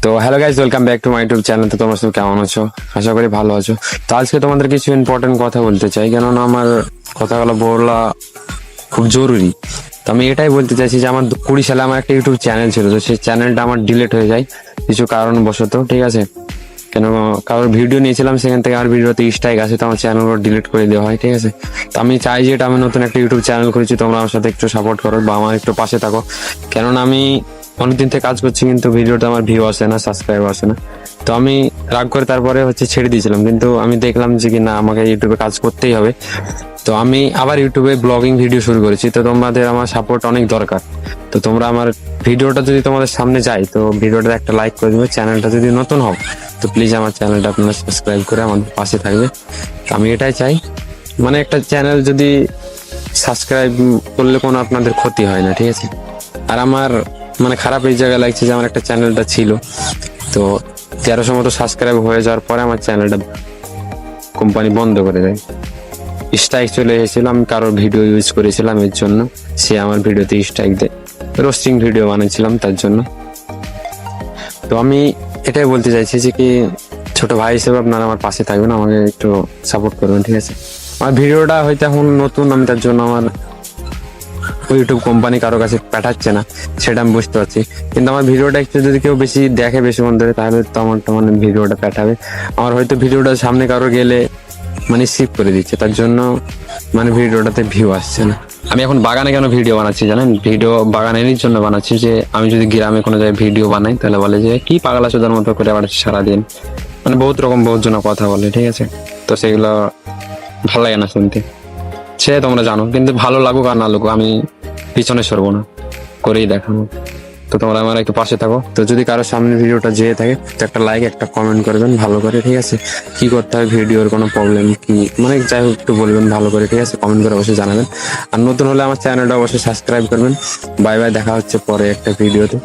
তো hello guys, welcome back to my YouTube channel. তো তোমরা সব কেমন আছো? আশা করি ভালো আছো। তো আজকে তোমাদের কিছু ইম্পর্টেন্ট কথা বলতে চাই, কেননা আমার কথাগুলো বলা খুব জরুরি। তো আমি এটাই বলতে চাইছি যে আমার 20 সালে আমার একটা ইউটিউব চ্যানেল ছিল, তো সেই চ্যানেলটা আমার ডিলিট হয়ে যায় কিছু কারণবশত, ঠিক আছে? কেন কারোর ভিডিও নিয়েছিলাম, সেখান থেকে আমার ভিডিওতে স্ট্রাইক আছে, তো আমার চ্যানেলগুলো ডিলিট করে দেওয়া হয়, ঠিক আছে? তো আমি চাই যে এটা আমি নতুন একটা ইউটিউব চ্যানেল করেছি, তোমরা আমার সাথে একটু সাপোর্ট করো বা আমার একটু পাশে থাকো। কেননা আমি অনেকদিন থেকে কাজ করছি, কিন্তু ভিডিওতে আমার ভিউ আসে না, সাবস্ক্রাইব আসে না। তো আমি রাগ করে তারপরে ছেড়ে দিয়েছিলাম, কিন্তু আমি দেখলাম যে কি না, আমাকে ইউটিউবে কাজ করতেই হবে। তো আমি আবার ইউটিউবে ব্লগিং ভিডিও শুরু করেছি। তো তোমাদের আমার সাপোর্ট অনেক দরকার। তো তোমরা আমার ভিডিওটা যদি তোমাদের সামনে যায়, তো ভিডিওটা একটা লাইক করে দেবে। চ্যানেলটা যদি নতুন হও, তো প্লিজ আমার চ্যানেলটা আপনারা সাবস্ক্রাইব করে আমার পাশে থাকবে। তো আমি এটাই চাই, মানে একটা চ্যানেল যদি সাবস্ক্রাইব করলে কোনো আপনাদের ক্ষতি হয় না, ঠিক আছে? আর আমার মানে খারাপ এই জায়গায় লাগছে যে আমার একটা চ্যানেলটা ছিল, তো 1300 মতো সাবস্ক্রাইব হয়ে যাওয়ার পরে আমার চ্যানেলটা কোম্পানি বন্ধ করে দেয়। স্ট্রাইক চলে এসেছিল, আমি কারোর ভিডিও ইউজ করেছিলাম, এর জন্য সে আমার ভিডিওতে স্ট্রাইক দেয়। রোস্টিং ভিডিও বানিয়েছিলাম তার জন্য। তো আমি এটাই বলতে চাইছি যে কি, ছোট ভাই হিসেবে আপনারা আমার পাশে থাকবেন, আমাকে একটু সাপোর্ট করবেন, ঠিক আছে? আমার ভিডিওটা হয়তো এখন নতুন, আমি তার জন্য আমার ইউটিউব কোম্পানি কারো কাছে পাঠাচ্ছে না, সেটা আমি বুঝতে পারছি। কিন্তু আমার ভিডিওটা একটু যদি কেউ বেশি দেখে, বেশিক্ষণ ধরে, তাহলে তো আমার মানে ভিডিওটা পাঠাবে। আমার হয়তো ভিডিওটা সামনে কারো গেলে মানে স্কিপ করে দিচ্ছে, তার জন্য মানে ভিডিওটাতে ভিউ আসছে না। আমি এখন বাগানে কেন ভিডিও বানাচ্ছি জানেন? ভিডিও বাগানেরই জন্য বানাচ্ছি, যে আমি যদি গ্রামে কোনো জায়গায় ভিডিও বানাই, তাহলে বলে যে কি পাগলা চোদার মতো করে আবার সারাদিন, মানে বহুত রকম বহুত জন কথা বলে, ঠিক আছে? তো সেগুলো ভালো লাগে না শুনতে, সে তোমরা জানো। কিন্তু ভালো লাগুক আর না লাগুক, আমি পিছনে সরবো না, করেই দেখাবো। তো তোমরা আমার একটু পাশে থাকো। তো যদি কারোর সামনে ভিডিওটা যেয়ে থাকে, তো একটা লাইক, একটা কমেন্ট করবেন ভালো করে, ঠিক আছে? কি করতে হয়, ভিডিওর কোনো প্রবলেম কি, মানে যাই হোক একটু বলবেন ভালো করে, ঠিক আছে? কমেন্ট করে অবশ্যই জানাবেন। আর নতুন হলে আমার চ্যানেলটা অবশ্যই সাবস্ক্রাইব করবেন। বাই বাই, দেখা হচ্ছে পরে একটা ভিডিওতে।